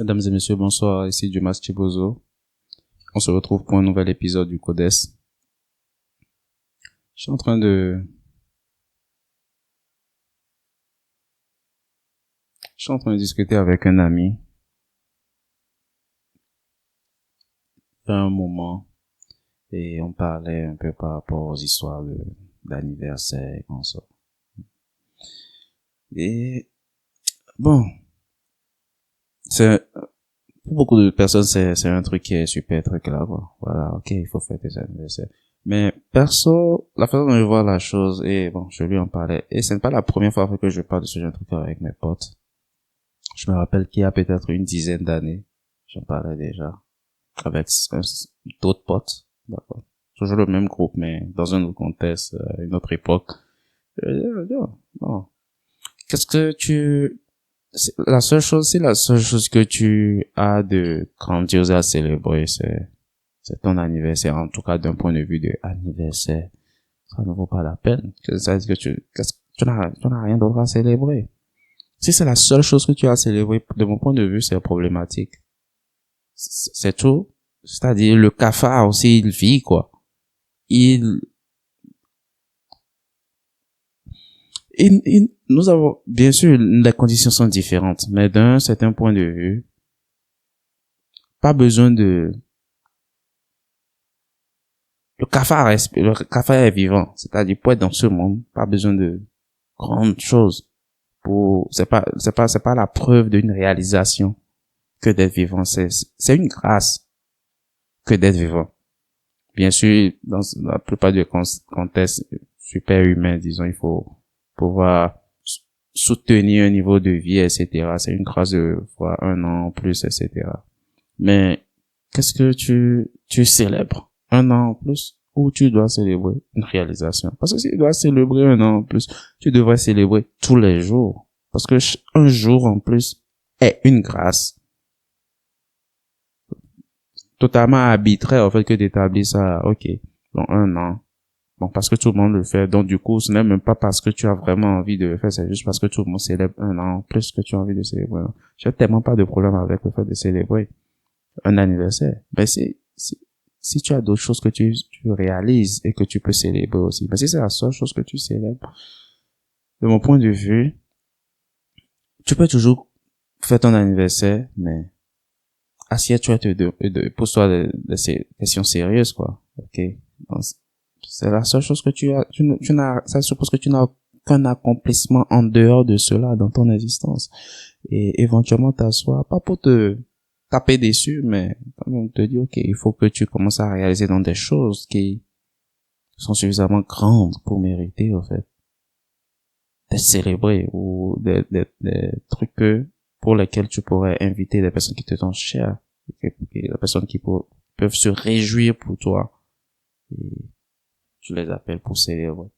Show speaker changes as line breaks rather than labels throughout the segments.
Mesdames et messieurs, bonsoir, ici Dumas Chibozo. On se retrouve pour un nouvel épisode du Codes. Je suis en train de discuter avec un ami à un moment et on parlait un peu par rapport aux histoires d'anniversaire et comme ça. Et bon, c'est pour beaucoup de personnes c'est un truc qui est super truc là quoi. Voilà, ok, il faut fêter ses anniversaires. Mais perso, la façon dont je vois la chose, et bon, je lui en parlais, et ce n'est pas la première fois que je parle de ce genre de truc avec mes potes. Je me rappelle qu'il y a peut-être une dizaine d'années, j'en parlais déjà avec d'autres potes, d'accord. Toujours le même groupe, mais dans un autre contexte, une autre époque. Non. Qu'est-ce que la seule chose que tu as de grandiose à célébrer, c'est ton anniversaire, en tout cas d'un point de vue de anniversaire. Ça ne vaut pas la peine. Ça veut dire que tu n'as rien d'autre à célébrer. Si c'est la seule chose que tu as à célébrer, de mon point de vue, c'est problématique. C'est tout. C'est-à-dire, le cafard aussi, il vit, quoi. Il, nous avons, bien sûr, les conditions sont différentes, mais d'un certain point de vue, pas besoin de, le cafard est vivant. C'est-à-dire, pour être dans ce monde, pas besoin de grandes choses c'est pas la preuve d'une réalisation que d'être vivant. C'est une grâce que d'être vivant. Bien sûr, dans la plupart des contextes super humains, disons, il faut pouvoir soutenir un niveau de vie, etc. C'est une grâce de voir un an en plus, etc. Mais qu'est-ce que tu célèbres? Un an en plus? Ou tu dois célébrer une réalisation? Parce que si tu dois célébrer un an en plus, tu devrais célébrer tous les jours. Parce que un jour en plus est une grâce totalement arbitraire, en fait, que d'établir ça, ok, dans un an. Bon, parce que tout le monde le fait. Donc, du coup, ce n'est même pas parce que tu as vraiment envie de le faire, c'est juste parce que tout le monde célèbre un an plus que tu as envie de célébrer. J'ai tellement pas de problème avec le fait de célébrer un anniversaire. Ben, si tu as d'autres choses que tu réalises et que tu peux célébrer aussi. Ben, si c'est la seule chose que tu célèbres, de mon point de vue, tu peux toujours faire ton anniversaire, mais assieds-toi pose-toi ces questions sérieuses, quoi. Ok. Donc, c'est la seule chose que ça suppose que tu n'as aucun accomplissement en dehors de cela dans ton existence. Et éventuellement t'asseoir, pas pour te taper dessus, mais quand même te dire, ok, il faut que tu commences à réaliser dans des choses qui sont suffisamment grandes pour mériter, en fait, d'être célébrées ou des trucs pour lesquels tu pourrais inviter des personnes qui te sont chères, des personnes qui peuvent se réjouir pour toi. Et tu les appelles pour célébrer.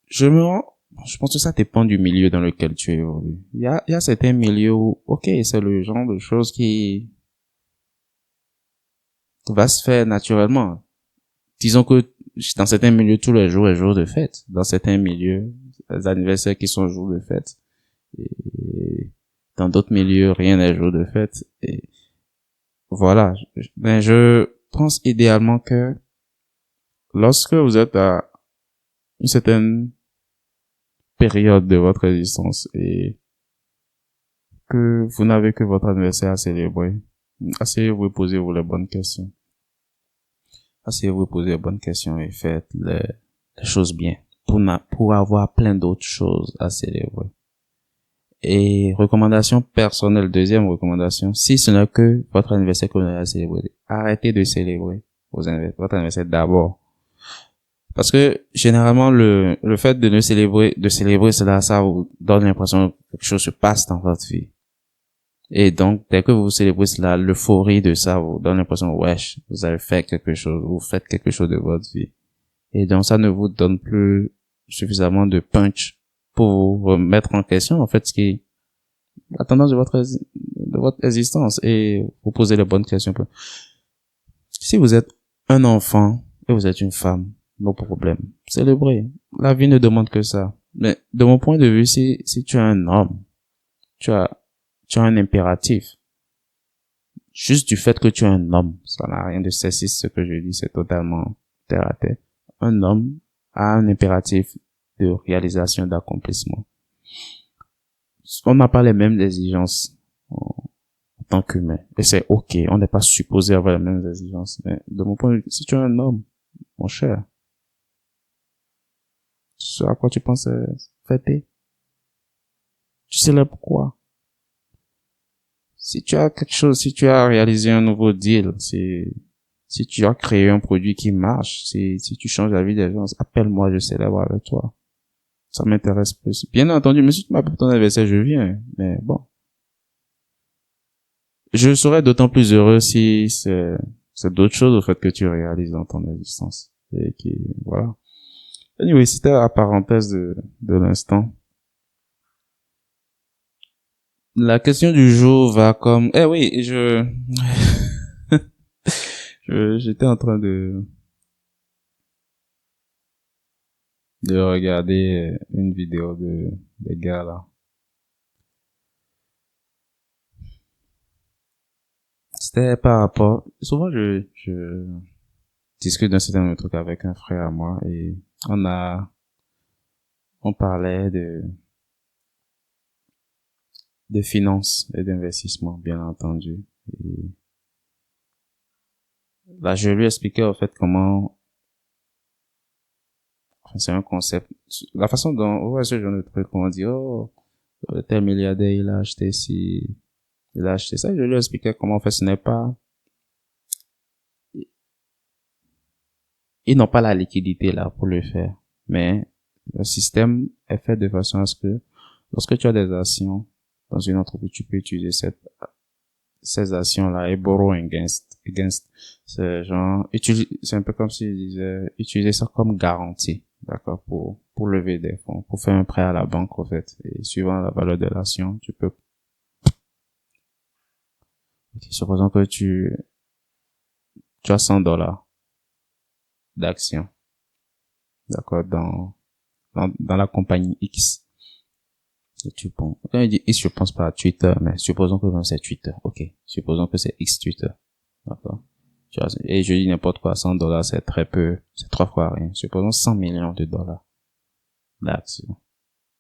Je pense que ça dépend du milieu dans lequel tu évolues. Il y a certains milieux où, ok, c'est le genre de choses qui va se faire naturellement. Disons que dans certains milieux, tous les jours est jour de fête. Dans certains milieux, les anniversaires qui sont jours de fête. Et dans d'autres milieux, rien n'est jour de fête. Et voilà. Mais je pense idéalement que lorsque vous êtes à une certaine période de votre existence et que vous n'avez que votre anniversaire à célébrer, asseyez-vous et posez-vous les bonnes questions. Asseyez-vous et posez les bonnes questions et faites les choses bien pour avoir plein d'autres choses à célébrer. Et recommandation personnelle, deuxième recommandation, si ce n'est que votre anniversaire que vous avez à célébrer, arrêtez de célébrer votre anniversaire d'abord. Parce que généralement le fait de célébrer cela, ça vous donne l'impression que quelque chose se passe dans votre vie. Et donc, dès que vous célébrez cela, l'euphorie de ça vous donne l'impression, wesh, vous avez fait quelque chose, vous faites quelque chose de votre vie. Et donc, ça ne vous donne plus suffisamment de punch pour vous remettre en question, en fait, la tendance de votre existence et vous poser les bonnes questions. Si vous êtes un enfant et vous êtes une femme, no problème. Célébrez. La vie ne demande que ça. Mais, de mon point de vue, si tu es un homme, tu tu as un impératif. Juste du fait que tu es un homme, ça n'a rien de sexiste ce que je dis, c'est totalement terre à terre. Un homme a un impératif de réalisation, d'accomplissement. On n'a pas les mêmes exigences en tant qu'humain. Et c'est ok, on n'est pas supposé avoir les mêmes exigences. Mais de mon point de vue, si tu es un homme, mon cher, ce à quoi tu penses fêter, tu célèbres quoi? Si tu as quelque chose, si tu as réalisé un nouveau deal, si tu as créé un produit qui marche, si tu changes la vie des gens, appelle-moi, je célèbre avec toi. Ça m'intéresse plus. Bien entendu, mais si tu m'appelles pour ton anniversaire, je viens. Mais bon. Je serais d'autant plus heureux si c'est d'autres choses au fait que tu réalises dans ton existence. Et qui, voilà. Anyway, c'était la parenthèse de l'instant. La question du jour va comme, eh oui, j'étais en train de regarder une vidéo des gars là. C'était par rapport, souvent je discute d'un certain nombre de trucs avec un frère à moi et on parlait de finances et d'investissement, bien entendu. Et là, je lui expliquais en fait comment, enfin, c'est un concept, la façon dont, ouais, ce genre de truc, on dit, oh, tel milliardaire, il a acheté ci, il a acheté ça. Je lui expliquais comment en fait ce n'est pas, ils n'ont pas la liquidité là pour le faire. Mais le système est fait de façon à ce que lorsque tu as des actions dans une entreprise, tu peux utiliser ces actions-là et borrow against. C'est genre, c'est un peu comme si je disais, utiliser ça comme garantie, d'accord, pour lever des fonds, pour faire un prêt à la banque, en fait. Et suivant la valeur de l'action, tu peux, supposons que tu as $100 d'action, d'accord, dans la compagnie X. Et tu penses, quand je dis X, je pense pas à Twitter, mais supposons que c'est Twitter. Ok. Supposons que c'est X Twitter. D'accord. Et je dis n'importe quoi, $100, c'est très peu, c'est 3 fois rien. Supposons 100 millions de dollars d'actions,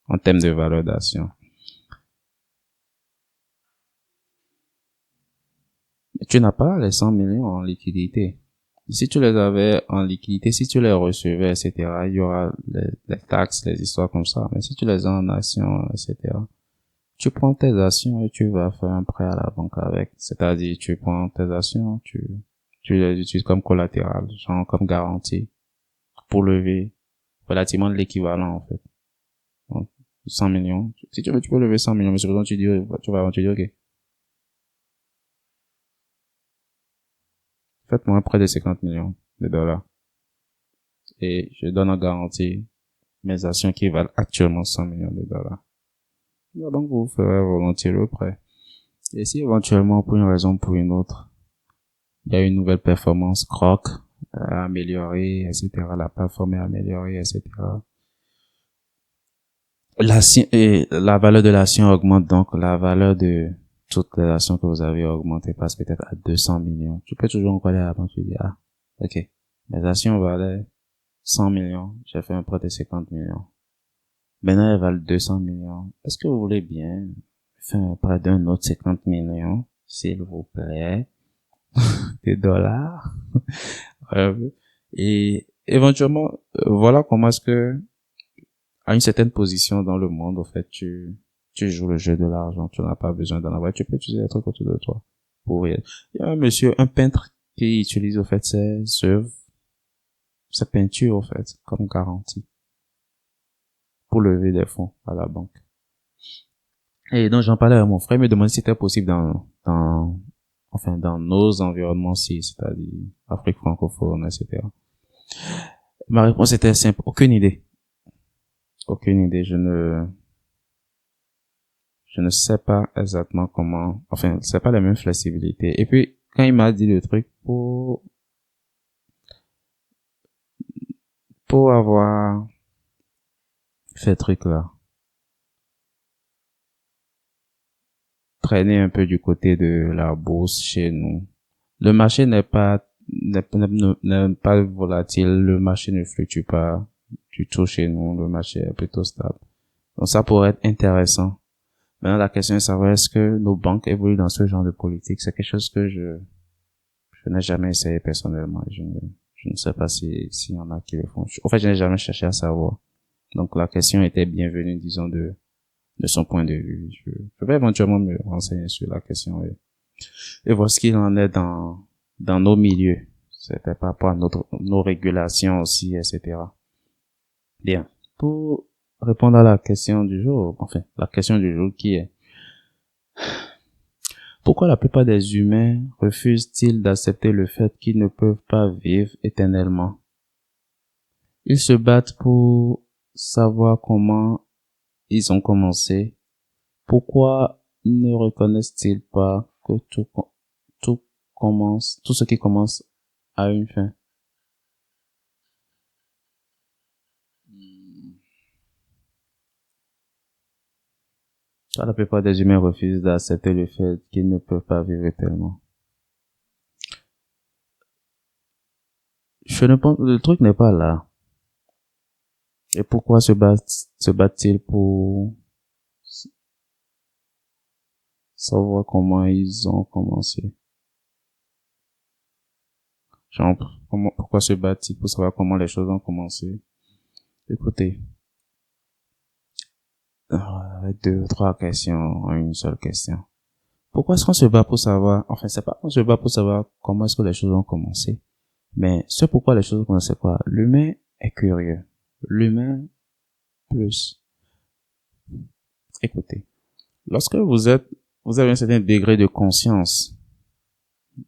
en termes de valeur d'action. Mais tu n'as pas les 100 millions en liquidité. Si tu les avais en liquidité, si tu les recevais, etc., il y aura les taxes, les histoires comme ça. Mais si tu les as en actions, etc., tu prends tes actions et tu vas faire un prêt à la banque avec. C'est-à-dire, tu prends tes actions, tu les utilises comme collatéral, genre comme garantie, pour lever relativement l'équivalent, en fait. Donc, 100 millions. Si tu veux, tu peux lever 100 millions, mais supposons tu dis, ok, faites-moi un prêt de 50 millions de dollars. Et je donne en garantie mes actions qui valent actuellement 100 millions de dollars. La banque vous ferait volontiers le prêt. Et si éventuellement, pour une raison ou pour une autre, il y a une nouvelle performance croc, améliorée, etc., la plateforme est améliorée, etc. La valeur de l'action augmente, donc la valeur de toutes les actions que vous avez augmenté passe peut-être à 200 millions. Tu peux toujours encore aller à la banque, tu dis, ah, ok, mes actions valaient 100 millions, j'ai fait un prêt de 50 millions. Maintenant, elles valent 200 millions. Est-ce que vous voulez bien faire un prêt d'un autre 50 millions, s'il vous plaît, des dollars? Et éventuellement, voilà comment est-ce que, à une certaine position dans le monde, au fait, tu joues le jeu de l'argent. Tu n'as pas besoin d'en avoir. Tu peux utiliser les trucs autour de toi. Il y a un monsieur, un peintre qui utilise, au fait, ses œuvres, sa peinture, au fait, comme garantie pour lever des fonds à la banque. Et donc, j'en parlais à mon frère, il me demandait si c'était possible enfin, dans nos environnements-ci, c'est-à-dire Afrique francophone, etc. Ma réponse était simple. Aucune idée. Aucune idée. Je ne sais pas exactement comment, enfin, c'est pas la même flexibilité. Et puis, quand il m'a dit le truc, pour avoir fait le truc là, traîner un peu du côté de la bourse chez nous. Le marché n'est pas volatile, le marché ne fluctue pas du tout chez nous, le marché est plutôt stable. Donc ça pourrait être intéressant. Maintenant, la question est de savoir est-ce que nos banques évoluent dans ce genre de politique. C'est quelque chose que je n'ai jamais essayé personnellement. Je ne sais pas s'il y en a qui le font. En fait, je n'ai jamais cherché à savoir. Donc la question était bienvenue, disons, de son point de vue. Je vais éventuellement me renseigner sur la question et voir ce qu'il en est dans nos milieux. C'était par rapport à nos régulations aussi, etc. Bien. Pour répondre à la question du jour, enfin, la question du jour qui est: pourquoi la plupart des humains refusent-ils d'accepter le fait qu'ils ne peuvent pas vivre éternellement? Ils se battent pour savoir comment ils ont commencé. Pourquoi ne reconnaissent-ils pas que tout ce qui commence a une fin? La plupart des humains refusent d'accepter le fait qu'ils ne peuvent pas vivre éternellement. Le truc n'est pas là. Et pourquoi se battent-ils pour savoir comment ils ont commencé? Genre, pourquoi se battent-ils pour savoir comment les choses ont commencé? Écoutez, avec 2 ou 3 questions en une seule question. Pourquoi est-ce qu'on se bat pour savoir, enfin, c'est pas qu'on se bat pour savoir comment est-ce que les choses ont commencé, mais ce pourquoi les choses ont commencé, quoi? L'humain est curieux. L'humain plus. Écoutez, lorsque vous avez un certain degré de conscience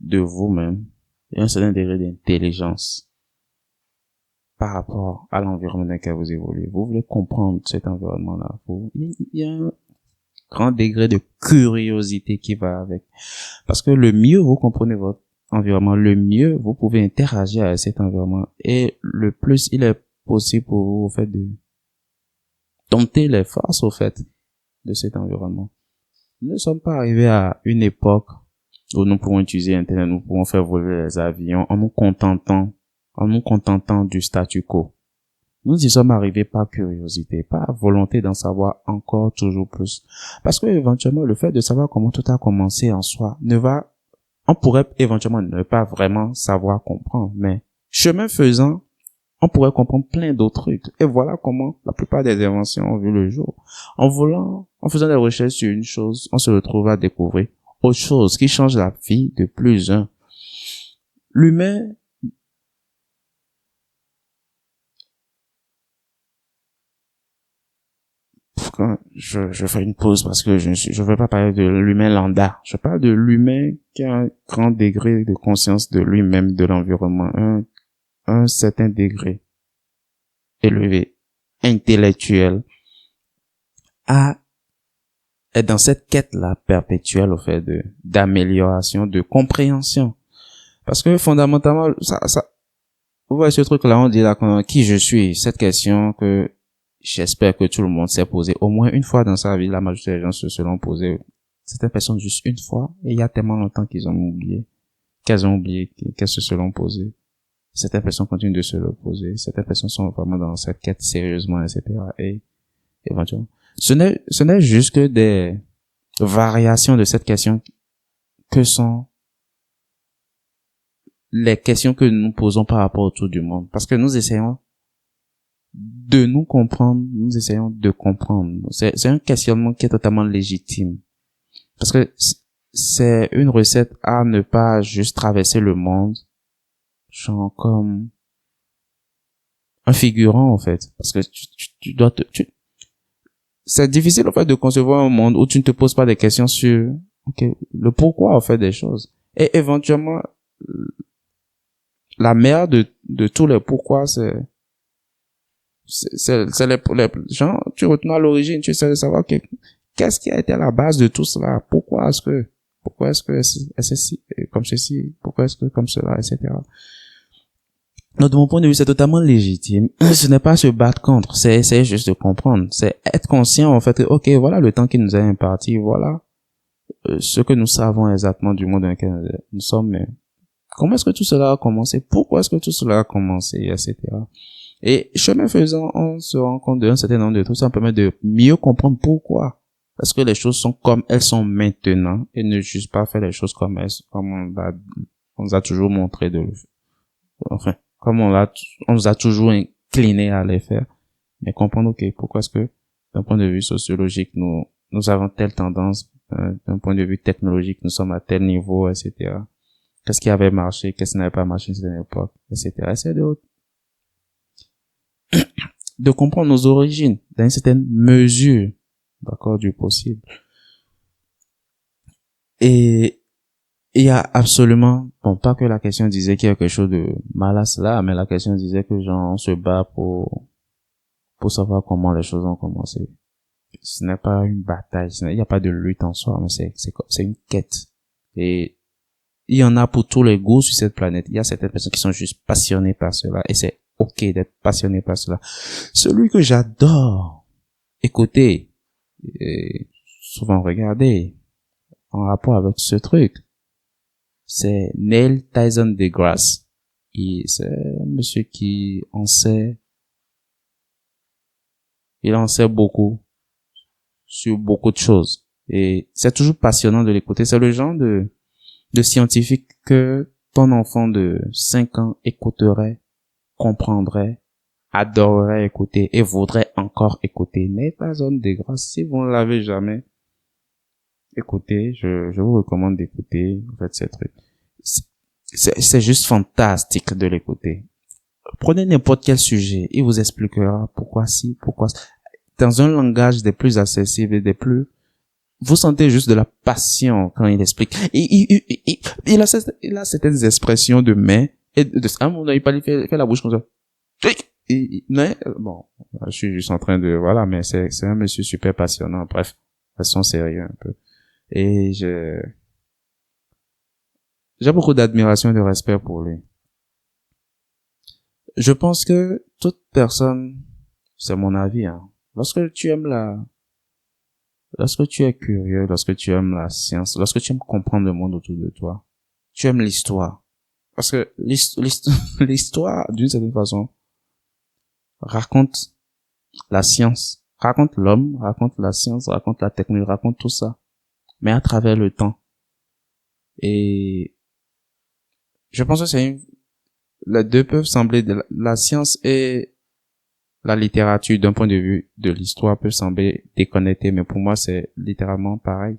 de vous-même et un certain degré d'intelligence par rapport à l'environnement dans lequel vous évoluez, vous voulez comprendre cet environnement-là. Il y a un grand degré de curiosité qui va avec. Parce que le mieux vous comprenez votre environnement, le mieux vous pouvez interagir avec cet environnement et le plus il est possible pour vous, au fait, de dompter les forces, au fait, de cet environnement. Nous ne sommes pas arrivés à une époque où nous pouvons utiliser Internet, nous pouvons faire voler les avions en nous contentant du statu quo. Nous y sommes arrivés par curiosité, par volonté d'en savoir encore toujours plus. Parce que éventuellement, le fait de savoir comment tout a commencé en soi on pourrait éventuellement ne pas vraiment savoir comprendre, mais chemin faisant, on pourrait comprendre plein d'autres trucs. Et voilà comment la plupart des inventions ont vu le jour. En faisant des recherches sur une chose, on se retrouve à découvrir autre chose qui change la vie de plus un. L'humain, je fais une pause parce que je veux pas parler de l'humain lambda. Je parle de l'humain qui a un grand degré de conscience de lui-même, de l'environnement, un certain degré élevé, intellectuel, est dans cette quête-là perpétuelle, au fait, d'amélioration, de compréhension. Parce que fondamentalement, vous voyez ce truc-là, on dit là, qui je suis, cette question que j'espère que tout le monde s'est posé au moins une fois dans sa vie. La majorité des gens se l'ont posé. Certaines personnes juste une fois, et il y a tellement longtemps qu'elles ont oublié qu'elles se l'ont posé. Certaines personnes continuent de se le poser. Certaines personnes sont vraiment dans cette quête sérieusement, etc. Et éventuellement, ce n'est juste que des variations de cette question que sont les questions que nous posons par rapport au tour du monde. Parce que nous essayons de nous comprendre, nous essayons de comprendre. C'est un questionnement qui est totalement légitime. Parce que c'est une recette à ne pas juste traverser le monde, genre comme un figurant, en fait. Parce que tu dois c'est difficile, en fait, de concevoir un monde où tu ne te poses pas des questions sur, le pourquoi, en fait, des choses. Et éventuellement, la mère de tous les pourquoi, c'est les gens, tu retournes à l'origine, tu essaies de savoir qu'est-ce qui a été à la base de tout cela, pourquoi est-ce que c'est comme ceci, pourquoi est-ce que comme cela, etc. Donc, de mon point de vue, c'est totalement légitime. Ce n'est pas se battre contre, c'est essayer juste de comprendre, c'est être conscient, en fait, que, voilà le temps qui nous est imparti, voilà ce que nous savons exactement du monde dans lequel nous sommes, mais comment est-ce que tout cela a commencé? Pourquoi est-ce que tout cela a commencé, etc. Et chemin faisant, on se rend compte d'un certain nombre de trucs, ça permet de mieux comprendre pourquoi. Parce que les choses sont comme elles sont maintenant et ne juste pas faire les choses comme on nous a toujours montré enfin, comme on nous a toujours incliné à les faire. Mais comprendre, ok, pourquoi est-ce que, d'un point de vue sociologique, nous avons telle tendance, d'un point de vue technologique, nous sommes à tel niveau, etc. Qu'est-ce qui avait marché, qu'est-ce qui n'avait pas marché à cette époque, etc. C'est de comprendre nos origines, dans une certaine mesure, d'accord, du possible. Et il y a absolument, bon, pas que la question disait qu'il y a quelque chose de mal à cela, mais la question disait que genre, on se bat pour savoir comment les choses ont commencé. Ce n'est pas une bataille, il n'y a pas de lutte en soi, mais c'est une quête. Et il y en a pour tous les goûts sur cette planète. Il y a certaines personnes qui sont juste passionnées par cela, et c'est ok d'être passionné par cela. Celui que j'adore écouter, et souvent regarder, en rapport avec ce truc, c'est Neil Tyson deGrasse. C'est un monsieur qui en sait, il en sait beaucoup sur beaucoup de choses. Et c'est toujours passionnant de l'écouter. C'est le genre de scientifique que ton enfant de 5 ans écouterait, comprendrait, adorerait écouter et voudrait encore écouter. N'est pas zone de grâce. Si vous ne l'avez jamais écouté, je vous recommande d'écouter, en fait, ces trucs. C'est juste fantastique de l'écouter. Prenez n'importe quel sujet, il vous expliquera pourquoi si, pourquoi ça. Dans un langage des plus accessibles et des plus, vous sentez juste de la passion quand il explique. Il a certaines expressions de mais, et à un moment donné, il fait la bouche comme ça. Mais, bon, je suis juste en train de, voilà, mais c'est un monsieur super passionnant. Bref, façon sérieux un peu. Et j'ai beaucoup d'admiration et de respect pour lui. Je pense que toute personne, c'est mon avis, hein, lorsque tu es curieux, lorsque tu aimes la science, lorsque tu aimes comprendre le monde autour de toi, tu aimes l'histoire. Parce que l'histoire, d'une certaine façon, raconte la science, raconte l'homme, raconte la science, raconte la technologie, raconte tout ça, mais à travers le temps. Et je pense que les deux peuvent sembler, la science et la littérature d'un point de vue de l'histoire peuvent sembler déconnectés, mais pour moi c'est littéralement pareil.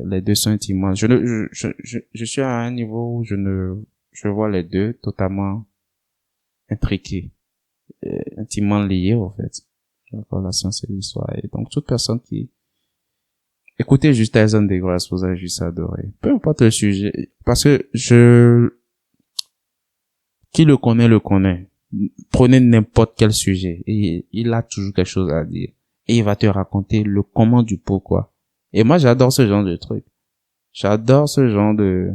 Les deux sont intimement. Je suis à un niveau où je vois les deux totalement intriqués, intimement liés en fait. D'accord, la science et l'histoire. Et donc toute personne qui écoutez juste Tyson deGrasse, vous allez juste adorer. Peu importe le sujet, parce que qui le connaît le connaît. Prenez n'importe quel sujet et il a toujours quelque chose à dire. Et il va te raconter le comment du pourquoi. Et moi, j'adore ce genre de truc. J'adore ce genre de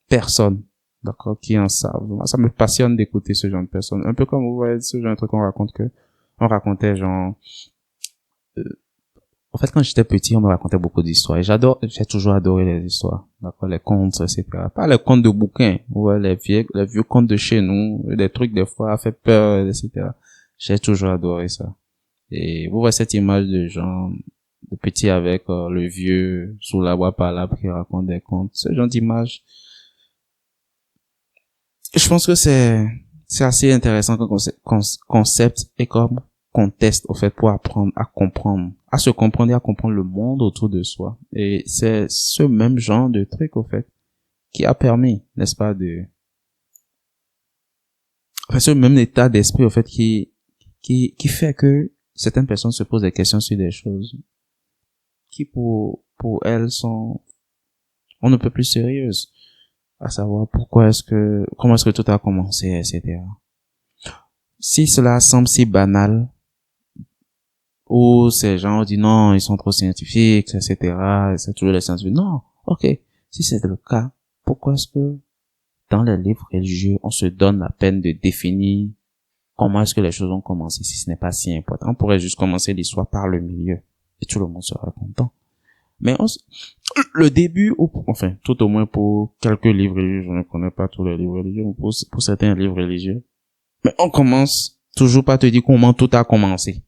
personnes, d'accord, qui en savent. Moi, ça me passionne d'écouter ce genre de personnes. Un peu comme vous voyez ce genre de truc on racontait genre, en fait, quand j'étais petit, on me racontait beaucoup d'histoires. Et j'ai toujours adoré les histoires. D'accord, les contes, etc. Pas les contes de bouquins. Ouais, les vieux contes de chez nous. Des trucs, des fois, à fait peur, etc. J'ai toujours adoré ça. Et vous voyez cette image de gens, de petits avec le vieux sous la boîte par l'arbre qui raconte des contes. Ce genre d'image. Je pense que c'est assez intéressant comme concept et comme contexte, au fait, pour apprendre à comprendre, à se comprendre et à comprendre le monde autour de soi. Et c'est ce même genre de truc, au fait, qui a permis, n'est-ce pas, enfin, ce même état d'esprit, au fait, qui fait que certaines personnes se posent des questions sur des choses qui, pour elles, on ne peut plus sérieuses. À savoir comment est-ce que tout a commencé, etc. Si cela semble si banal, ou ces gens disent non, ils sont trop scientifiques, etc., c'est toujours les scientifiques. Non, ok. Si c'est le cas, pourquoi est-ce que dans les livres religieux, on se donne la peine de définir comment est-ce que les choses ont commencé si ce n'est pas si important? On pourrait juste commencer l'histoire par le milieu et tout le monde sera content. Mais le début, enfin, tout au moins pour quelques livres religieux, je ne connais pas tous les livres religieux, mais pour certains livres religieux, mais on commence toujours par te dire comment tout a commencé.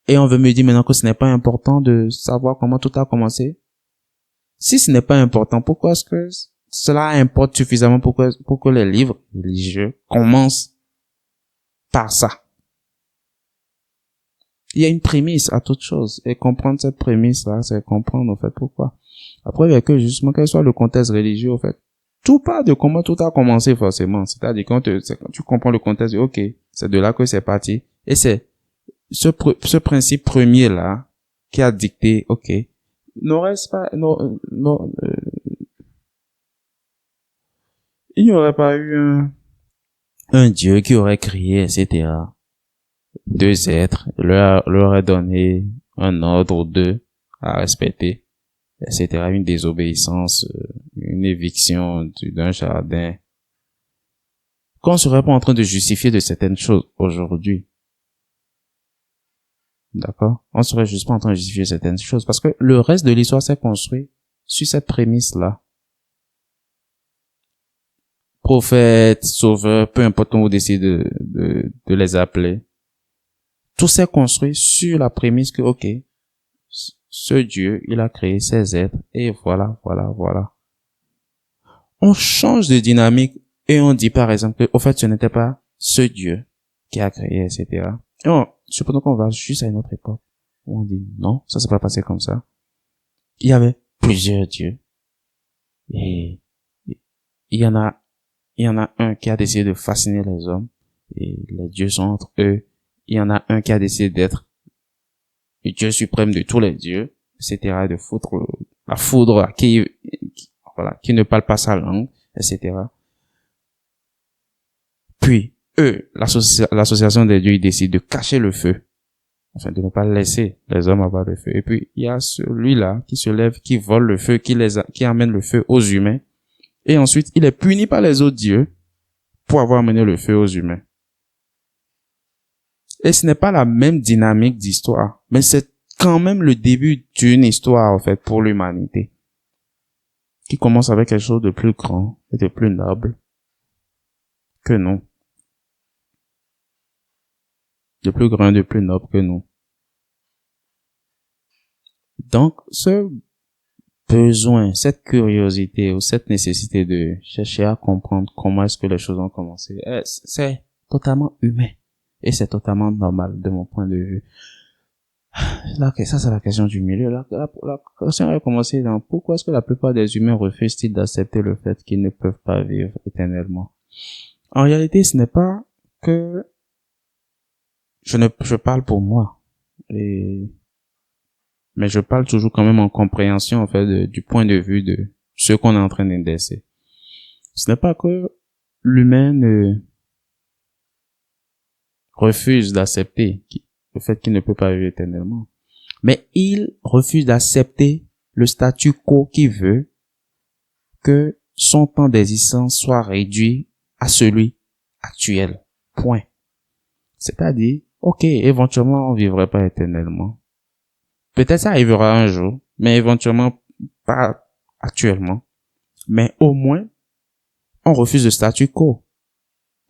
Et on veut me dire maintenant que ce n'est pas important de savoir comment tout a commencé. Si ce n'est pas important, pourquoi est-ce que cela importe suffisamment pour que les livres religieux commencent par ça? Il y a une prémisse à toute chose. Et comprendre cette prémisse-là, c'est comprendre, en fait, pourquoi. Après, il y a que justement, quel soit le contexte religieux, en fait, tout part de comment tout a commencé, forcément. C'est-à-dire, quand tu comprends le contexte, ok, c'est de là que c'est parti. Et c'est ce principe premier-là qui a dicté, ok, n'aurait-ce pas, il n'y aurait pas eu un Dieu qui aurait créé, etc. Deux êtres, leur aurait donné un ordre d'eux à respecter, etc. Une désobéissance, une éviction d'un jardin. Qu'on serait pas en train de justifier de certaines choses aujourd'hui. D'accord? On serait juste pas en train de justifier certaines choses parce que le reste de l'histoire s'est construit sur cette prémisse-là. Prophètes, sauveurs, peu importe comment vous décidez de les appeler. Tout s'est construit sur la prémisse que, ok, ce Dieu, il a créé ces êtres et voilà. On change de dynamique et on dit par exemple que, au fait, ce n'était pas ce Dieu qui a créé, etc. Et supposons qu'on va juste à une autre époque où on dit non, ça s'est pas passé comme ça. Il y avait plusieurs dieux et il y en a un qui a décidé de fasciner les hommes et les dieux sont entre eux. Il y en a un qui a décidé d'être le Dieu suprême de tous les dieux, etc. De foutre la foudre à qui ne parle pas sa langue, etc. Puis, l'association des dieux, ils décident de cacher le feu, afin de ne pas laisser les hommes avoir le feu. Et puis, il y a celui-là qui se lève, qui vole le feu, qui amène le feu aux humains. Et ensuite, il est puni par les autres dieux pour avoir amené le feu aux humains. Et ce n'est pas la même dynamique d'histoire, mais c'est quand même le début d'une histoire, en fait, pour l'humanité. Qui commence avec quelque chose de plus grand et de plus noble que nous. De plus grand et de plus noble que nous. Donc, ce besoin, cette curiosité ou cette nécessité de chercher à comprendre comment est-ce que les choses ont commencé, c'est totalement humain. Et c'est totalement normal de mon point de vue. Là, ça, c'est la question du milieu. La question a commencé dans pourquoi est-ce que la plupart des humains refusent-ils d'accepter le fait qu'ils ne peuvent pas vivre éternellement? En réalité, ce n'est pas que je parle pour moi. Mais je parle toujours quand même en compréhension, en fait, du point de vue de ce qu'on est en train d'indexer. Ce n'est pas que l'humain ne refuse d'accepter le fait qu'il ne peut pas vivre éternellement. Mais il refuse d'accepter le statu quo qui veut que son temps d'existence soit réduit à celui actuel. Point. C'est-à-dire, ok, éventuellement on vivrait pas éternellement. Peut-être ça arrivera un jour, mais éventuellement pas actuellement. Mais au moins, on refuse le statu quo.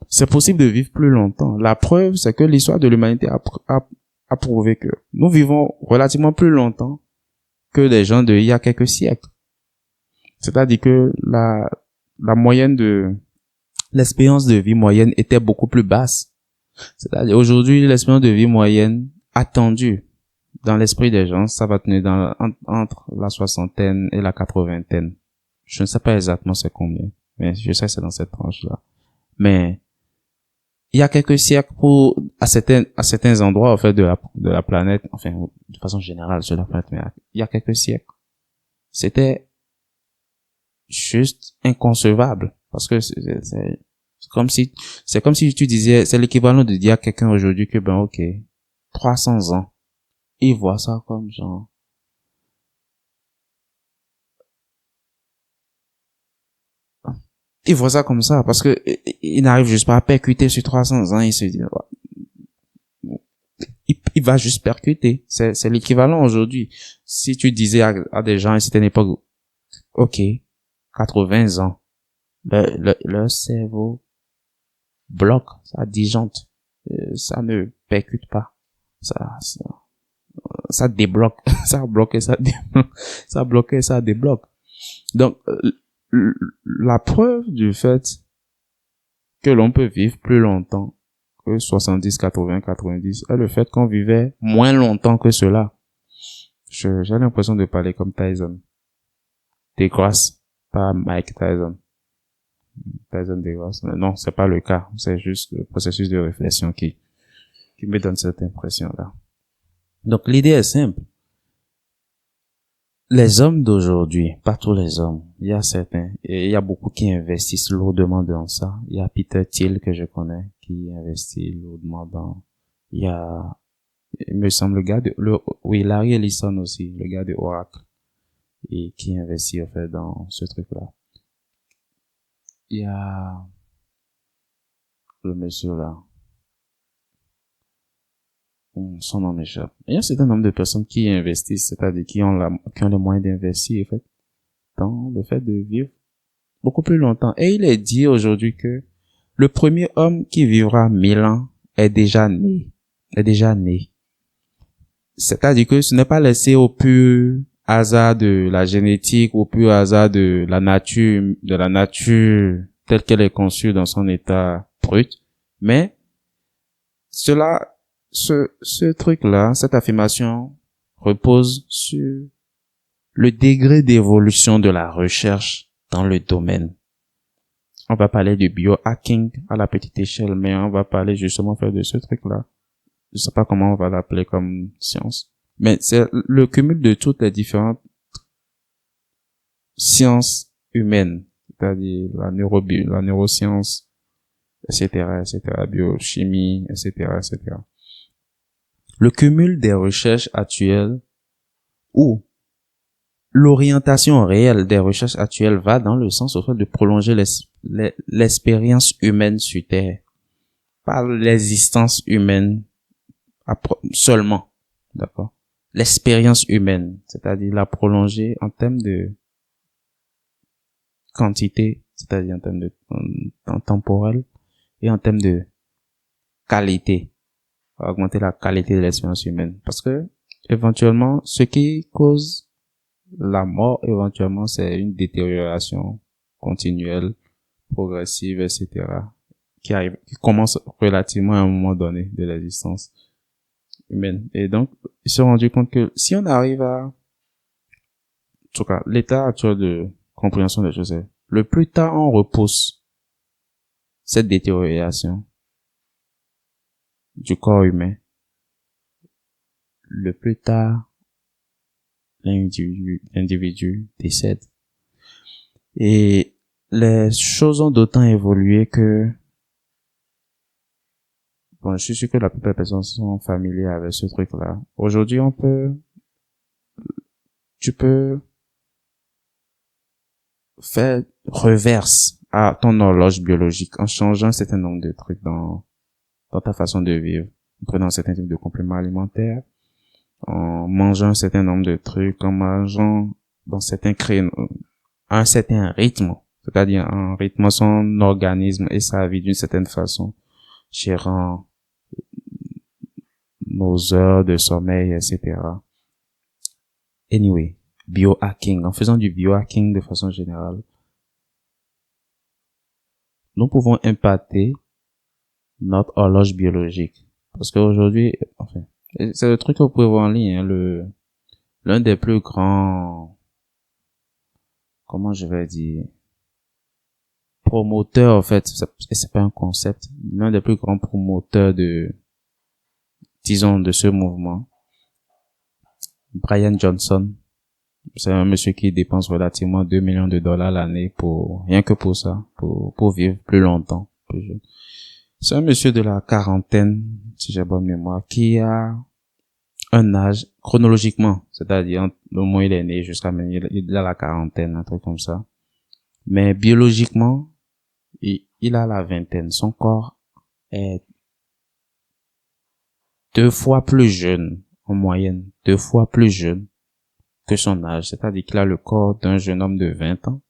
C'est possible de vivre plus longtemps. La preuve, c'est que l'histoire de l'humanité a prouvé que nous vivons relativement plus longtemps que les gens d'il y a quelques siècles. C'est-à-dire que la moyenne l'espérance de vie moyenne était beaucoup plus basse. C'est-à-dire aujourd'hui, l'espérance de vie moyenne attendue dans l'esprit des gens, ça va tenir entre la soixantaine et la quatre-vingtaine. Je ne sais pas exactement c'est combien, mais je sais que c'est dans cette tranche-là. Mais il y a quelques siècles à certains endroits, en fait, de la planète, enfin, de façon générale sur la planète, mais il y a quelques siècles, c'était juste inconcevable. Parce que c'est comme si tu disais, c'est l'équivalent de dire à quelqu'un aujourd'hui que, ben, ok, 300 ans. Il voit ça comme genre, il voit ça comme ça, parce que il n'arrive juste pas à percuter sur 300 ans, il se dit, il va juste percuter. C'est l'équivalent aujourd'hui. Si tu disais à des gens à une certaine époque, OK, 80 ans, leur cerveau bloque, ça disjoncte, ça ne percute pas. Ça débloque, ça bloque, ça débloque, ça bloque, ça débloque. Donc, la preuve du fait que l'on peut vivre plus longtemps que 70, 80, 90 est le fait qu'on vivait moins longtemps que cela. J'ai l'impression de parler comme Tyson. DeGrasse, pas Mike Tyson. Tyson DeGrasse. Mais non, c'est pas le cas. C'est juste le processus de réflexion qui me donne cette impression-là. Donc, l'idée est simple. Les hommes d'aujourd'hui, pas tous les hommes, il y a certains, et il y a beaucoup qui investissent lourdement dans ça. Il y a Peter Thiel que je connais, qui investit lourdement dans, il me semble Larry Ellison aussi, le gars de Oracle, et qui investit en fait dans ce truc-là. Il y a le monsieur là, son nom m'échappe. Il y a un certain nombre de personnes qui investissent, c'est-à-dire qui ont les moyens d'investir, en fait, dans le fait de vivre beaucoup plus longtemps. Et il est dit aujourd'hui que le premier homme qui vivra 1000 ans est déjà né. C'est-à-dire que ce n'est pas laissé au pur hasard de la génétique, au pur hasard de la nature telle qu'elle est conçue dans son état brut. Mais ce truc-là, cette affirmation repose sur le degré d'évolution de la recherche dans le domaine. On va parler du biohacking à la petite échelle, mais on va parler justement faire de ce truc-là. Je sais pas comment on va l'appeler comme science. Mais c'est le cumul de toutes les différentes sciences humaines. C'est-à-dire la neuroscience, etc., biochimie, etc. Le cumul des recherches actuelles ou l'orientation réelle des recherches actuelles va dans le sens au fait de prolonger l'expérience humaine sur Terre, pas l'existence humaine seulement, d'accord? L'expérience humaine, c'est-à-dire la prolonger en termes de quantité, c'est-à-dire en termes de en temporel, et en termes de qualité, augmenter la qualité de l'expérience humaine, parce que éventuellement, ce qui cause la mort, éventuellement, c'est une détérioration continuelle, progressive, etc., qui commence relativement à un moment donné de l'existence humaine. Et donc, ils se sont rendus compte que si on arrive en tout cas, l'état actuel de compréhension des choses, le plus tard on repousse cette détérioration du corps humain, le plus tard l'individu décède. Et les choses ont d'autant évolué que, bon, je suis sûr que la plupart des personnes sont familières avec ce truc-là. Aujourd'hui, tu peux faire reverse à ton horloge biologique en changeant un certain nombre de trucs dans ta façon de vivre, en prenant un certain type de compléments alimentaires, en mangeant un certain nombre de trucs, en mangeant dans certains créneaux, un certain rythme, c'est-à-dire en rythme son organisme et sa vie d'une certaine façon, gérant nos heures de sommeil, etc. Anyway, biohacking, en faisant du biohacking de façon générale, nous pouvons impacter notre horloge biologique. Parce qu'aujourd'hui, enfin, c'est le truc que vous pouvez voir en ligne, hein, l'un des plus grands, comment je vais dire, promoteurs, en fait, c'est pas un concept, l'un des plus grands promoteurs disons, de ce mouvement, Brian Johnson. C'est un monsieur qui dépense relativement 2 millions de dollars l'année rien que pour ça, pour vivre plus longtemps, plus jeune. C'est un monsieur de la quarantaine, si j'ai bonne mémoire, qui a un âge chronologiquement, c'est-à-dire au moins il est né jusqu'à maintenant, il a la quarantaine, un truc comme ça. Mais biologiquement, il a la vingtaine. Son corps est 2 fois plus jeune, en moyenne, 2 fois plus jeune que son âge. C'est-à-dire qu'il a le corps d'un jeune homme de 20 ans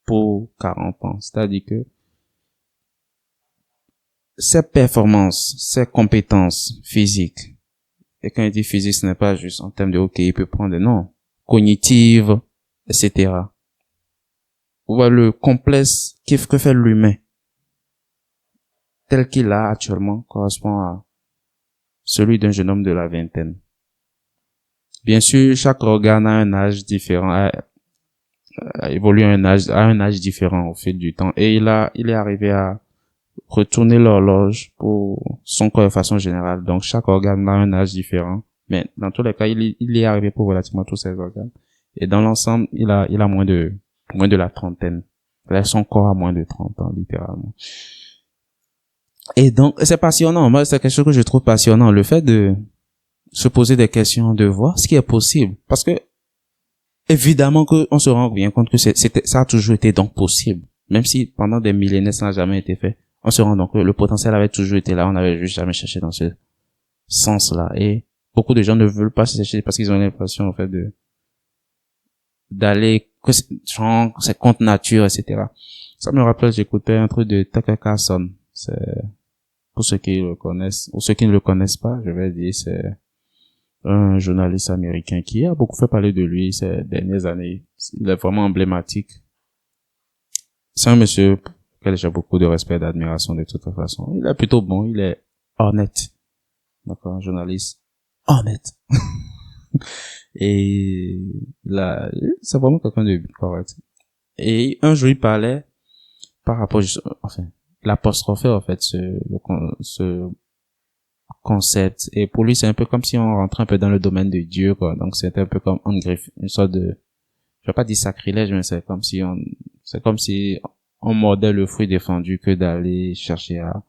pour 40 ans. C'est-à-dire que ses performances, ses compétences physiques, et quand il dit physique, ce n'est pas juste en termes de OK, il peut prendre des noms, cognitives, etc. On voit le complexe que fait l'humain, tel qu'il a actuellement, correspond à celui d'un jeune homme de la vingtaine. Bien sûr, chaque organe a un âge différent, évolue à un âge différent au fil du temps, et il est arrivé à retourner l'horloge pour son corps de façon générale. Donc, chaque organe a un âge différent. Mais, dans tous les cas, il est arrivé pour relativement tous ses organes. Et dans l'ensemble, il a moins de la trentaine. Là, son corps a moins de 30 ans, littéralement. Et donc, c'est passionnant. Moi, c'est quelque chose que je trouve passionnant. Le fait de se poser des questions, de voir ce qui est possible. Parce que, évidemment que on se rend bien compte que ça a toujours été donc possible. Même si pendant des millénaires, ça n'a jamais été fait. On se rend donc que le potentiel avait toujours été là, on n'avait juste jamais cherché dans ce sens-là. Et beaucoup de gens ne veulent pas se chercher parce qu'ils ont l'impression, en fait, d'aller, genre, c'est contre nature, etc. Ça me rappelle, j'écoutais un truc de Tucker Carlson. C'est, pour ceux qui le connaissent, ou ceux qui ne le connaissent pas, je vais dire, c'est un journaliste américain qui a beaucoup fait parler de lui ces dernières années. Il est vraiment emblématique. C'est un monsieur auquel j'ai beaucoup de respect et d'admiration de toute façon. Il est plutôt bon, il est honnête. D'accord, un journaliste honnête. Et là, c'est vraiment quelqu'un de correct. Et un jour, il parlait par rapport, enfin, l'apostrophé, en fait, ce concept. Et pour lui, c'est un peu comme si on rentrait un peu dans le domaine de Dieu, quoi. Donc, c'était un peu comme une sorte de, je vais pas dire sacrilège, mais c'est comme si on mordait le fruit défendu que d'aller chercher à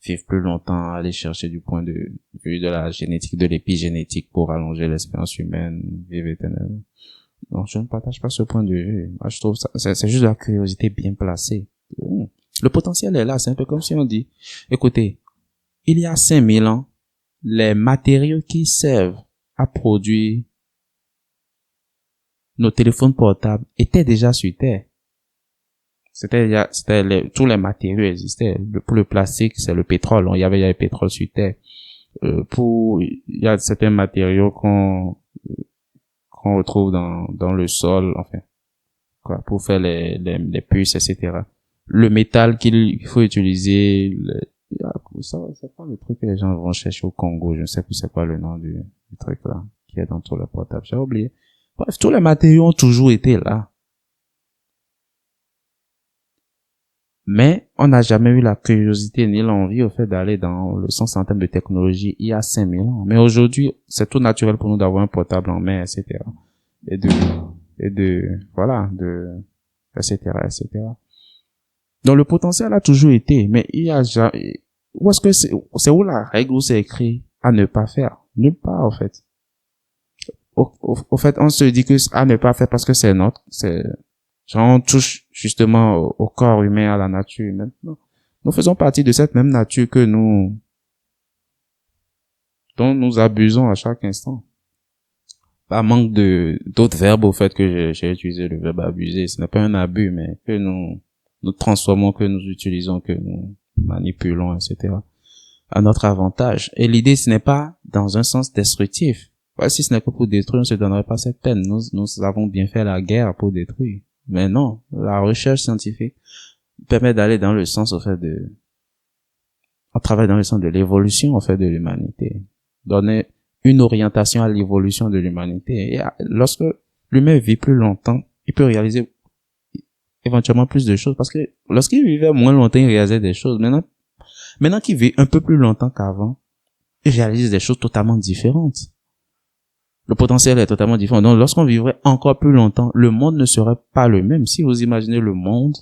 vivre plus longtemps, aller chercher du point de vue de la génétique, de l'épigénétique pour allonger l'espérance humaine, vivre éternellement. Donc, je ne partage pas ce point de vue. Moi, je trouve ça, c'est juste de la curiosité bien placée. Le potentiel est là, c'est un peu comme si on dit, écoutez, il y a 5000 ans, les matériaux qui servent à produire nos téléphones portables étaient déjà sur Terre. Tous les matériaux existaient. Pour le plastique, c'est le pétrole. Il y avait le pétrole sur Terre. Il y a certains matériaux qu'on retrouve dans le sol, enfin, quoi, pour faire les puces, etc. Le métal qu'il faut utiliser, ça, c'est pas le truc que les gens vont chercher au Congo. Je ne sais plus c'est quoi le nom du truc là, qui est dans tout le portable. J'ai oublié. Bref, tous les matériaux ont toujours été là. Mais on n'a jamais eu la curiosité ni l'envie au fait d'aller dans le sens en termes de technologie il y a 5000 ans. Mais aujourd'hui, c'est tout naturel pour nous d'avoir un portable en main, etc. etc., etc. Donc le potentiel a toujours été, mais il y a jamais, où est-ce que c'est où la règle où c'est écrit à ne pas faire? Nulle part, en fait. Au fait, on se dit que à ne pas faire parce que genre, on touche justement au corps humain, à la nature humaine. Non. Nous faisons partie de cette même nature dont nous abusons à chaque instant. Par manque d'autres verbes, au fait que j'ai utilisé le verbe abuser. Ce n'est pas un abus, mais que nous transformons, que nous utilisons, que nous manipulons, etc. à notre avantage. Et l'idée, ce n'est pas dans un sens destructif. Si ce n'est que pour détruire, on ne se donnerait pas cette peine. Nous avons bien fait la guerre pour détruire. Mais non, la recherche scientifique permet d'aller dans le sens, on travaille dans le sens de l'évolution, de l'humanité. Donner une orientation à l'évolution de l'humanité. Et lorsque l'humain vit plus longtemps, il peut réaliser éventuellement plus de choses. Parce que lorsqu'il vivait moins longtemps, il réalisait des choses. Maintenant qu'il vit un peu plus longtemps qu'avant, il réalise des choses totalement différentes. Le potentiel est totalement différent. Donc, lorsqu'on vivrait encore plus longtemps, le monde ne serait pas le même. Si vous imaginez le monde,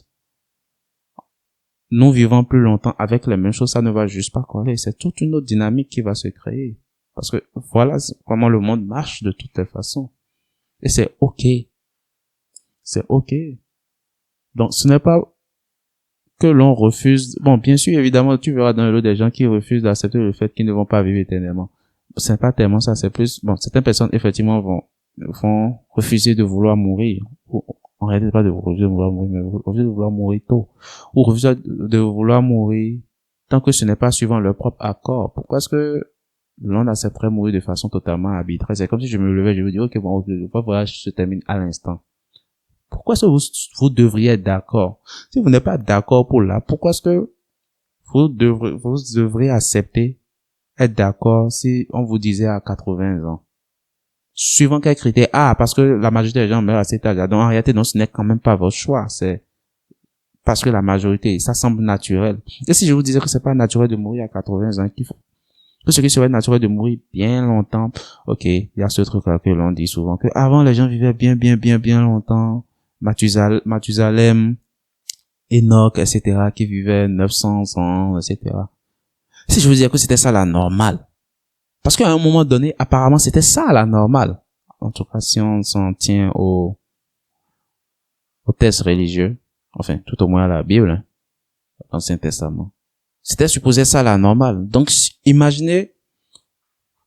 nous vivant plus longtemps avec les mêmes choses, ça ne va juste pas coller. C'est toute une autre dynamique qui va se créer. Parce que voilà comment le monde marche de toutes les façons. Et c'est OK. C'est OK. Donc, ce n'est pas que l'on refuse, bon, bien sûr, évidemment, tu verras dans le lot des gens qui refusent d'accepter le fait qu'ils ne vont pas vivre éternellement. C'est pas tellement ça, c'est plus, bon, certaines personnes, effectivement, vont refuser de vouloir mourir. Ou, en réalité, pas de refuser de vouloir mourir, mais refuser de vouloir mourir tôt. Ou refuser de vouloir mourir tant que ce n'est pas suivant leur propre accord. Pourquoi est-ce que l'on accepterait mourir de façon totalement arbitraire? C'est comme si je me levais, je me dis, ok, bon, le voyage se termine à l'instant. Pourquoi est-ce que vous devriez être d'accord? Si vous n'êtes pas d'accord pour là, pourquoi est-ce que vous devrez accepter être d'accord si on vous disait à 80 ans? Suivant quel critère? Ah, parce que la majorité des gens meurent à cet âge-là. Donc, en réalité, non, ce n'est quand même pas votre choix. C'est parce que la majorité, ça semble naturel. Et si je vous disais que c'est pas naturel de mourir à 80 ans, que ce qui serait naturel de mourir bien longtemps, ok, il y a ce truc-là que l'on dit souvent, que avant les gens vivaient bien longtemps. Mathusalem, Enoch, etc., qui vivaient 900 ans, etc. Si je vous disais que c'était ça la normale. Parce qu'à un moment donné, apparemment, c'était ça la normale. En tout cas, si on s'en tient au texte religieux, enfin, tout au moins à la Bible, hein, l'Ancien Testament. C'était supposé ça la normale. Donc, imaginez,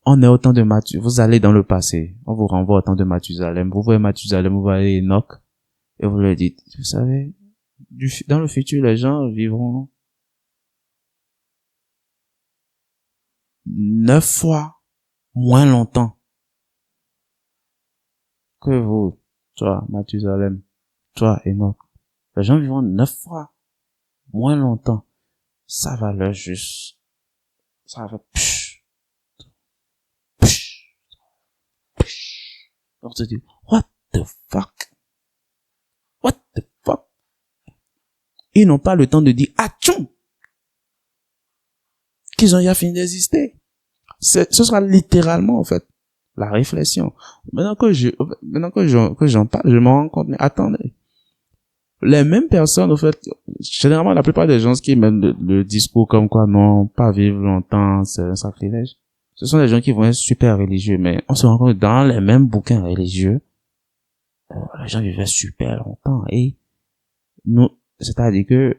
on est au temps de Mathusalem, vous allez dans le passé, on vous renvoie au temps de Mathusalem, vous voyez Mathusalem, vous voyez Enoch, et vous leur dites, vous savez, dans le futur, les gens vivront 9 fois moins longtemps que vous, toi, Mathusalem, toi, Enoch. Les gens vivront 9 fois moins longtemps. Ça va leur juste, ça va, on se dit, what the fuck? What the fuck? Ils n'ont pas le temps de dire, atchou! Qu'ils ont déjà fini d'exister. Ce sera littéralement, en fait, la réflexion. Maintenant que j'en parle, je me rends compte, mais attendez. Les mêmes personnes, en fait, généralement, la plupart des gens qui mènent le discours comme quoi, non, pas vivre longtemps, c'est un sacrilège. Ce sont des gens qui vont être super religieux, mais on se rend compte que dans les mêmes bouquins religieux, les gens vivaient super longtemps et c'est-à-dire que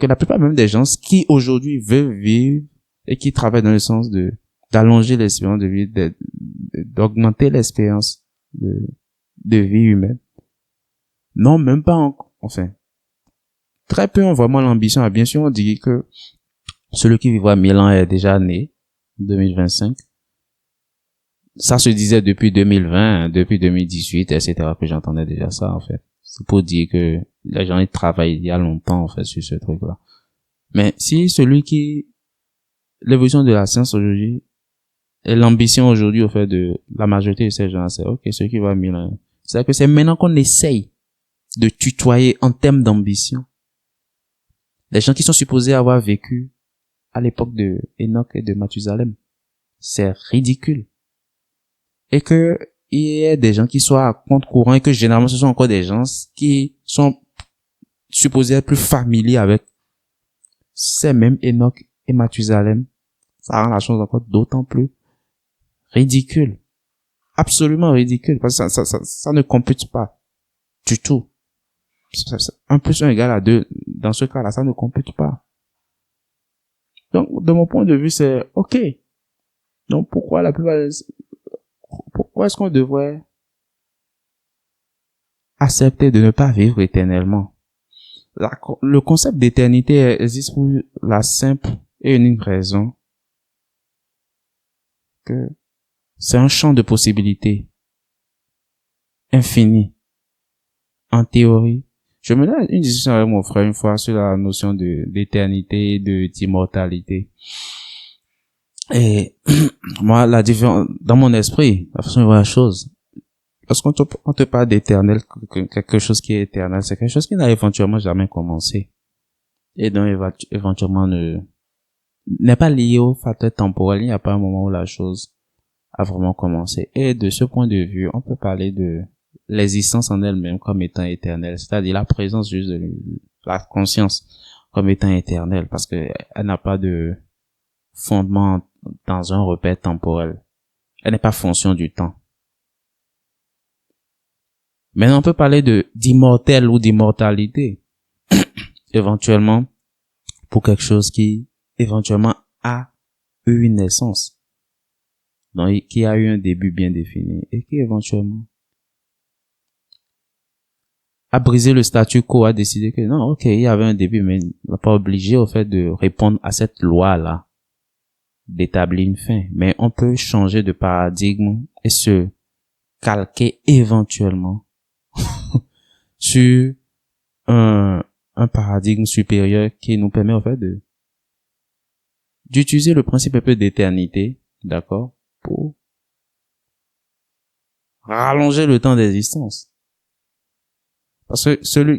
la plupart même des gens qui aujourd'hui veulent vivre et qui travaillent dans le sens d'allonger l'espérance de vie, d'augmenter l'espérance de vie humaine, non, même pas enfin, très peu ont vraiment l'ambition. Bien sûr, on dit que celui qui vivra 1000 ans est déjà né, 2025. Ça se disait depuis 2020, depuis 2018, etc., que j'entendais déjà ça, en fait. C'est pour dire que les gens, ils travaillent il y a longtemps, en fait, sur ce truc-là. Mais si l'évolution de la science aujourd'hui, et l'ambition aujourd'hui, au fait, de la majorité de ces gens, c'est, ok, ceux qui vont 1000 ans. C'est-à-dire que c'est maintenant qu'on essaye de tutoyer en termes d'ambition les gens qui sont supposés avoir vécu à l'époque de Enoch et de Mathusalem. C'est ridicule. Et que il y ait des gens qui soient à compte courant et que généralement ce sont encore des gens qui sont supposés être plus familiers avec ces mêmes Enoch et Mathusalem. Ça rend la chose encore d'autant plus ridicule. Absolument ridicule. Parce que ça ne compute pas du tout. 1 plus 1 égale à 2. Dans ce cas-là, ça ne compute pas. Donc, de mon point de vue, c'est OK. Donc, pourquoi est-ce qu'on devrait accepter de ne pas vivre éternellement? Le concept d'éternité existe pour la simple et unique raison que c'est un champ de possibilités infini. En théorie, je me donne une discussion avec mon frère une fois sur la notion d'éternité, d'immortalité. Et moi, la différence dans mon esprit, la façon de voir la chose, lorsqu'on te parle d'éternel, quelque chose qui est éternel, c'est quelque chose qui n'a éventuellement jamais commencé. Et donc, éventuellement n'est pas lié au facteur temporel. Il n'y a pas un moment où la chose a vraiment commencé. Et de ce point de vue, on peut parler de l'existence en elle-même comme étant éternelle. C'est-à-dire la présence juste de la conscience comme étant éternelle. Parce que elle n'a pas de fondement dans un repère temporel. Elle n'est pas fonction du temps. Maintenant, on peut parler d'immortel ou d'immortalité. éventuellement pour quelque chose qui éventuellement a eu une naissance, donc qui a eu un début bien défini et qui éventuellement a brisé le statu quo, a décidé que non, ok, il y avait un début, mais il n'est pas obligé au fait de répondre à cette loi-là, d'établir une fin. Mais on peut changer de paradigme et se calquer éventuellement sur un paradigme supérieur qui nous permet en fait d'utiliser le principe un peu d'éternité, d'accord, pour rallonger le temps d'existence. Parce que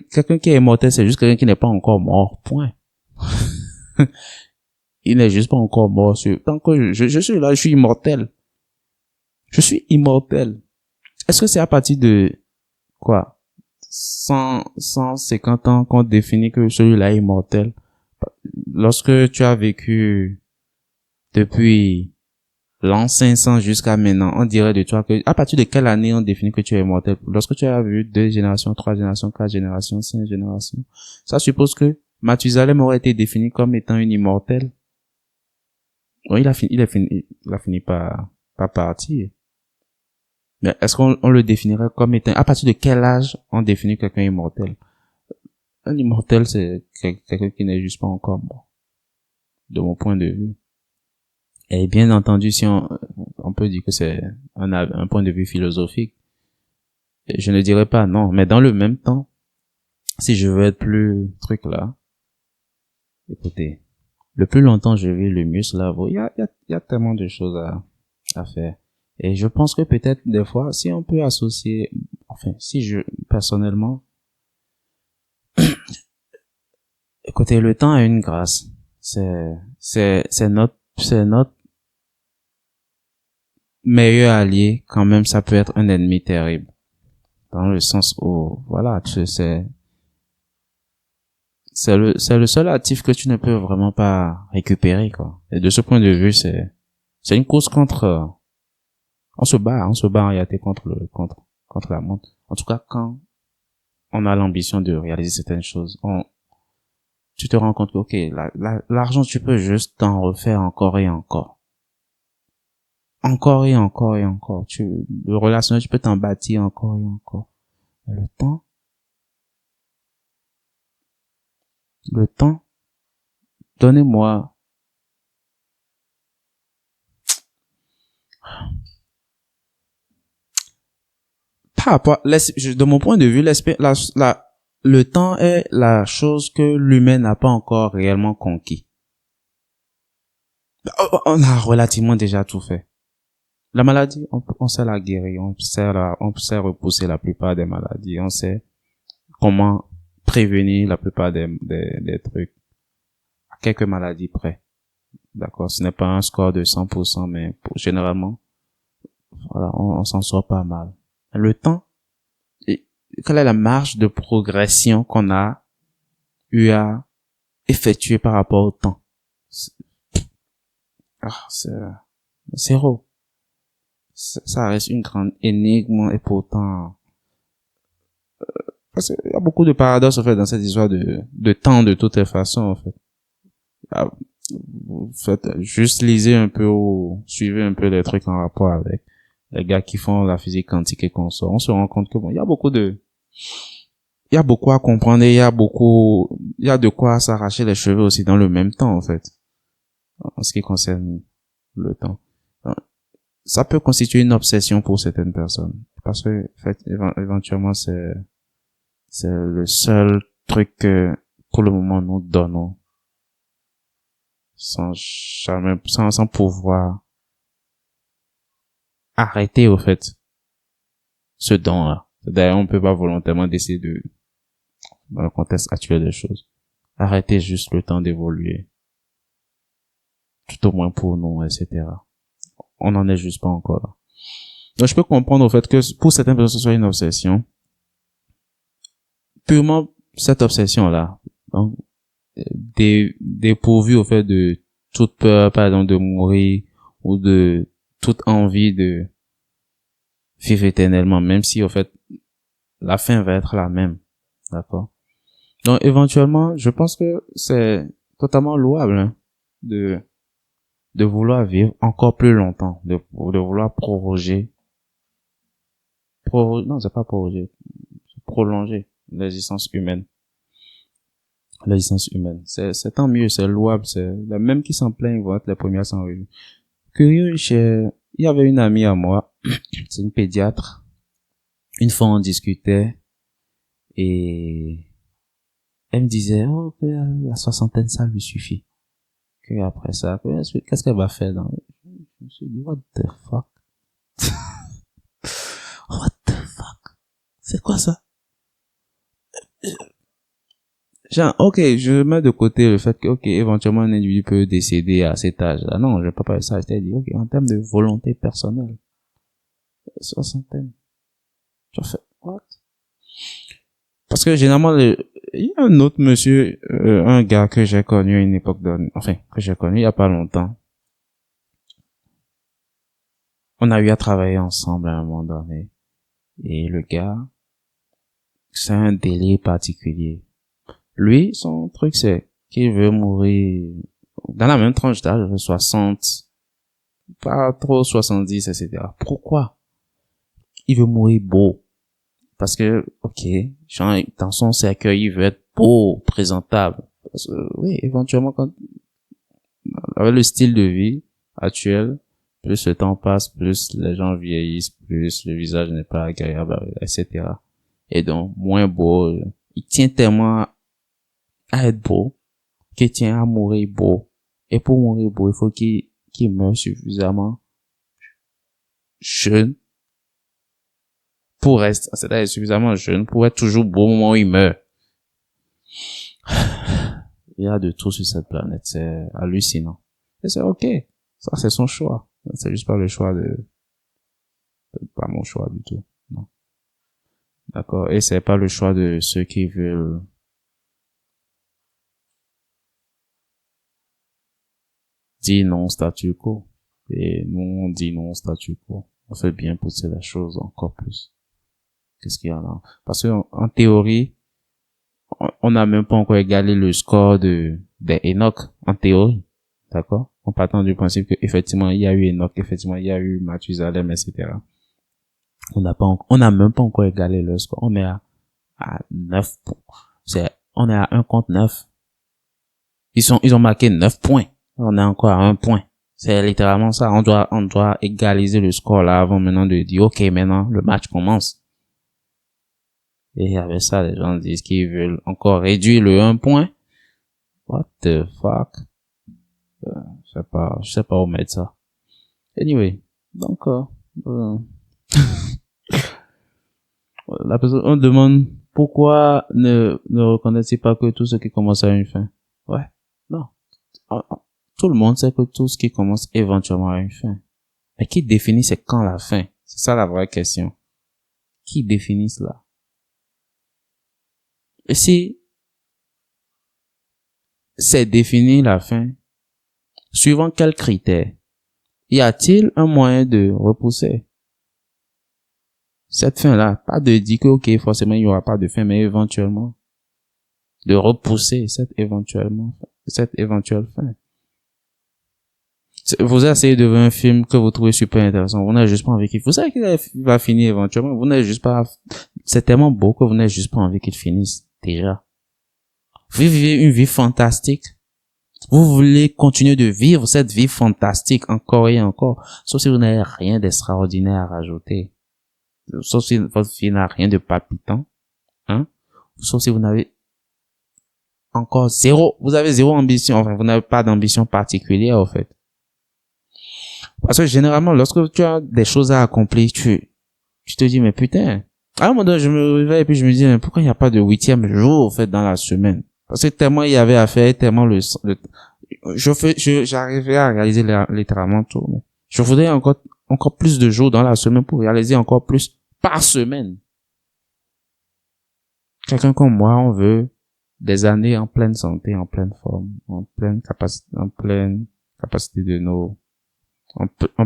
quelqu'un qui est immortel, c'est juste quelqu'un qui n'est pas encore mort, point. Il n'est juste pas encore mort. Tant que je suis là, je suis immortel. Je suis immortel. Est-ce que c'est à partir de quoi 150 ans qu'on définit que celui-là est immortel? Lorsque tu as vécu depuis l'an 500 jusqu'à maintenant, on dirait de toi que à partir de quelle année on définit que tu es immortel? Lorsque tu as vu 2 générations, 3 générations, 4 générations, 5 générations, ça suppose que Mathusalem aurait été défini comme étant une immortelle. Bon, il a fini par partir. Mais est-ce qu'on le définirait comme étant, à partir de quel âge on définit quelqu'un immortel? Un immortel, c'est quelqu'un qui n'est juste pas encore mort, de mon point de vue. Et bien entendu, si on peut dire que c'est un point de vue philosophique, je ne dirais pas non, mais dans le même temps, si je veux être plus truc là, écoutez, le plus longtemps je vis, le mieux cela vaut. Il y a tellement de choses à faire. Et je pense que peut-être des fois, si on peut associer, enfin, personnellement, écoutez, le temps a une grâce. C'est notre meilleur allié, quand même, ça peut être un ennemi terrible. Dans le sens où, voilà, c'est le seul actif que tu ne peux vraiment pas récupérer, quoi. Et de ce point de vue, c'est une course contre, on se bat en réalité contre la montre. En tout cas, quand on a l'ambition de réaliser certaines choses, tu te rends compte que, ok, l'argent, tu peux juste t'en refaire encore et encore. Encore et encore et encore. Le relationnel, tu peux t'en bâtir encore et encore. Mais le temps, donnez-moi, par rapport, de mon point de vue, le temps est la chose que l'humain n'a pas encore réellement conquis. On a relativement déjà tout fait. La maladie, on sait la guérir, on sait repousser la plupart des maladies, on sait comment prévenir la plupart des trucs. À quelques maladies près. D'accord? Ce n'est pas un score de 100%, mais généralement, voilà, on s'en sort pas mal. Le temps, quelle est la marge de progression qu'on a eu à effectuer par rapport au temps? C'est zéro. Ça reste une grande énigme et pourtant, parce qu'il y a beaucoup de paradoxes en fait dans cette histoire de temps de toutes les façons en fait. Ah, vous faites juste lisez un peu ou suivez un peu les trucs en rapport avec les gars qui font la physique quantique et consorts. On se rend compte que bon, il y a beaucoup à comprendre et il y a de quoi s'arracher les cheveux aussi dans le même temps en fait. En ce qui concerne le temps. Ça peut constituer une obsession pour certaines personnes. Parce que, en fait, éventuellement, c'est le seul truc que, pour le moment, nous donnons. Sans pouvoir arrêter, au fait, ce don-là. D'ailleurs, on peut pas volontairement décider dans le contexte actuel des choses, arrêter juste le temps d'évoluer. Tout au moins pour nous, etc. On n'en est juste pas encore là. Donc, je peux comprendre au fait que pour certaines personnes, ce soit une obsession. Purement cette obsession-là, donc, dépourvu au fait de toute peur, par exemple, de mourir ou de toute envie de vivre éternellement, même si, au fait, la fin va être la même. D'accord? Donc, éventuellement, je pense que c'est totalement louable, hein, de, de vouloir vivre encore plus longtemps, de vouloir non, c'est pas proroger, c'est prolonger l'existence humaine. L'existence humaine. C'est tant mieux, c'est louable, c'est, les mêmes qui s'en plaignent vont être les premiers à s'en réjouir. Curieux, il y avait une amie à moi, c'est une pédiatre. Une fois, on discutait, et elle me disait, oh, que la soixantaine, ça lui suffit. Que après ça, qu'est-ce qu'elle va faire dans... Je me suis dit, what the fuck? What the fuck? C'est quoi ça? Genre, ok, je mets de côté le fait que, ok, éventuellement un individu peut décéder à cet âge-là. Non, je vais pas parler de ça. Je t'ai dit, ok, en termes de volonté personnelle, soixantaine. Tu fais, what? Parce que généralement, il y a un autre monsieur, un gars que j'ai connu à une époque donnée, enfin, que j'ai connu il y a pas longtemps. On a eu à travailler ensemble à un moment donné. Et le gars, c'est un délire particulier. Lui, son truc, c'est qu'il veut mourir dans la même tranche d'âge, 60, pas trop 70, etc. Pourquoi? Il veut mourir beau. Parce que, ok, genre, dans son cercueil, il veut être beau, présentable. Parce que, oui, éventuellement, avec le style de vie actuel, plus le temps passe, plus les gens vieillissent, plus le visage n'est pas agréable, etc. Et donc, moins beau. Il tient tellement à être beau, qu'il tient à mourir beau. Et pour mourir beau, il faut qu'il meure suffisamment jeune pour rester, c'est-à-dire suffisamment jeune pour être toujours beau au moment où il meurt. Il y a de tout sur cette planète, c'est hallucinant. Et c'est ok. Ça, c'est son choix. C'est juste pas le choix pas mon choix du tout. Non. D'accord. Et c'est pas le choix de ceux qui veulent dire non statu quo. Et nous, on dit non statu quo. On fait bien pousser la chose encore plus. Qu'est-ce qu'il y a là? Parce que, en théorie, on n'a même pas encore égalé le score des Enoch, en théorie. D'accord? En partant du principe que, effectivement, il y a eu Enoch, effectivement, il y a eu Mathusalem, etc. On n'a même pas encore égalé le score. On est à 9 points. On est à 1 contre 9. Ils ont marqué 9 points. On est encore à 1 point. C'est littéralement ça. On doit égaliser le score là avant maintenant de dire, ok, maintenant, le match commence. Et avec ça, les gens disent qu'ils veulent encore réduire le 1 point. What the fuck? Je sais pas où mettre ça. Anyway. Donc, la personne, on demande pourquoi ne reconnaissez pas que tout ce qui commence a une fin? Ouais. Non. Tout le monde sait que tout ce qui commence éventuellement a une fin. Mais qui définit c'est quand la fin? C'est ça la vraie question. Qui définit cela? Et si c'est défini la fin, suivant quels critères? Y a-t-il un moyen de repousser cette fin-là? Pas de dire que, ok, forcément, il n'y aura pas de fin, mais éventuellement, de repousser cette éventuelle fin. Vous essayez de voir un film que vous trouvez super intéressant, vous n'avez juste pas envie qu'il, vous savez qu'il va finir éventuellement, vous n'avez juste pas, c'est tellement beau que vous n'avez juste pas envie qu'il finisse, déjà. Vous vivez une vie fantastique. Vous voulez continuer de vivre cette vie fantastique encore et encore, sauf si vous n'avez rien d'extraordinaire à rajouter. Sauf si votre vie n'a rien de palpitant, hein. Sauf si vous n'avez encore vous avez zéro ambition, enfin, vous n'avez pas d'ambition particulière, au fait. Parce que généralement, lorsque tu as des choses à accomplir, tu te dis, mais putain, à un moment donné, je me réveille et puis je me dis, mais pourquoi il n'y a pas de 8e jour, au fait, dans la semaine? Parce que tellement il y avait à faire, tellement j'arrivais à réaliser littéralement tout, mais je voudrais encore plus de jours dans la semaine pour réaliser encore plus par semaine. Quelqu'un comme moi, on veut des années en pleine santé, en pleine forme, en pleine capacité en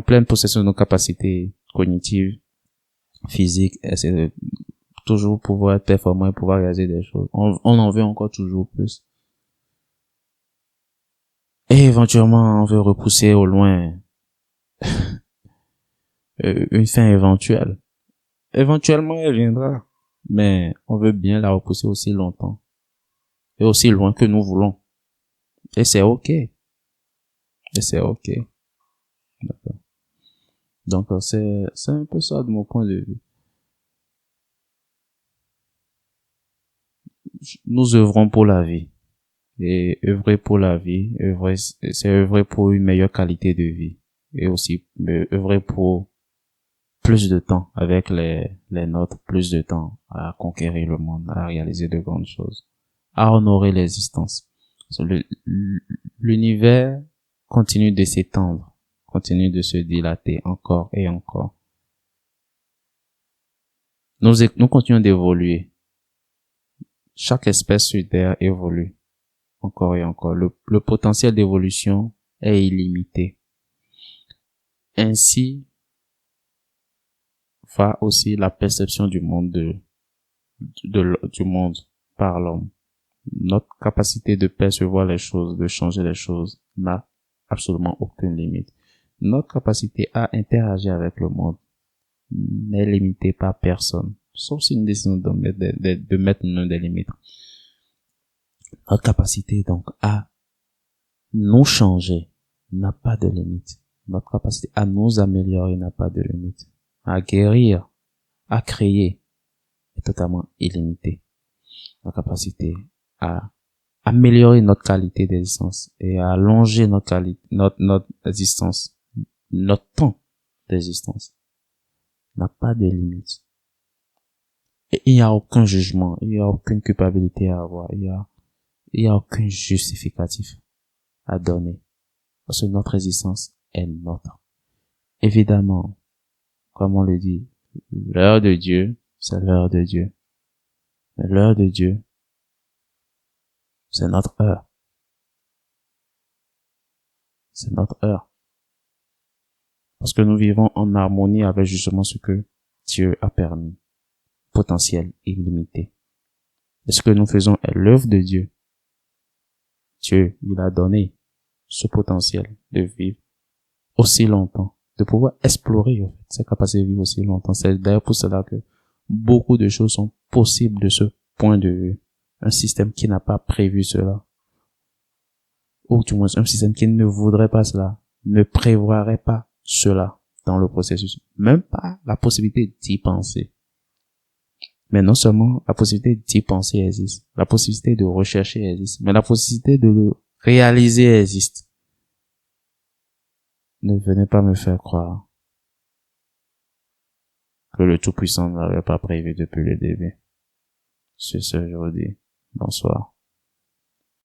pleine possession de nos capacités cognitives, physiques, etc. toujours pouvoir être performant et pouvoir réaliser des choses. On en veut encore toujours plus. Et éventuellement, on veut repousser au loin une fin éventuelle. Éventuellement, elle viendra, mais on veut bien la repousser aussi longtemps et aussi loin que nous voulons. Et c'est ok. Et c'est ok. D'accord. Donc, c'est un peu ça de mon point de vue. Nous œuvrons pour la vie. Et œuvrer pour la vie, c'est œuvrer pour une meilleure qualité de vie. Et aussi, œuvrer pour plus de temps avec les nôtres, plus de temps à conquérir le monde, à réaliser de grandes choses, à honorer l'existence. L'univers continue de s'étendre, continue de se dilater encore et encore. Nous continuons d'évoluer. Chaque espèce sur Terre évolue encore et encore. Le potentiel d'évolution est illimité. Ainsi va aussi la perception du monde du monde par l'homme. Notre capacité de percevoir les choses, de changer les choses n'a absolument aucune limite. Notre capacité à interagir avec le monde n'est limitée par personne, sauf si nous décidons de mettre nous des limites. Notre capacité donc à nous changer n'a pas de limite. Notre capacité à nous améliorer n'a pas de limite. À guérir, à créer est totalement illimitée. Notre capacité à améliorer notre qualité d'existence et à allonger notre existence, notre temps d'existence n'a pas de limite. Et il n'y a aucun jugement, il n'y a aucune culpabilité à avoir, il y a aucun justificatif à donner. Parce que notre existence est nôtre. Évidemment, comme on le dit, l'heure de Dieu, c'est l'heure de Dieu. Mais l'heure de Dieu, c'est notre heure. C'est notre heure. Parce que nous vivons en harmonie avec justement ce que Dieu a permis. Potentiel illimité. Et ce que nous faisons est l'œuvre de Dieu. Dieu, il a donné ce potentiel de vivre aussi longtemps, de pouvoir explorer en fait, ses capacités de vivre aussi longtemps. C'est d'ailleurs pour cela que beaucoup de choses sont possibles de ce point de vue. Un système qui n'a pas prévu cela, ou du moins un système qui ne voudrait pas cela, ne prévoirait pas cela dans le processus. Même pas la possibilité d'y penser. Mais non seulement la possibilité d'y penser existe, la possibilité de rechercher existe, mais la possibilité de le réaliser existe. Ne venez pas me faire croire que le Tout-Puissant n'avait pas prévu depuis le début. Sur ce, je vous dis bonsoir.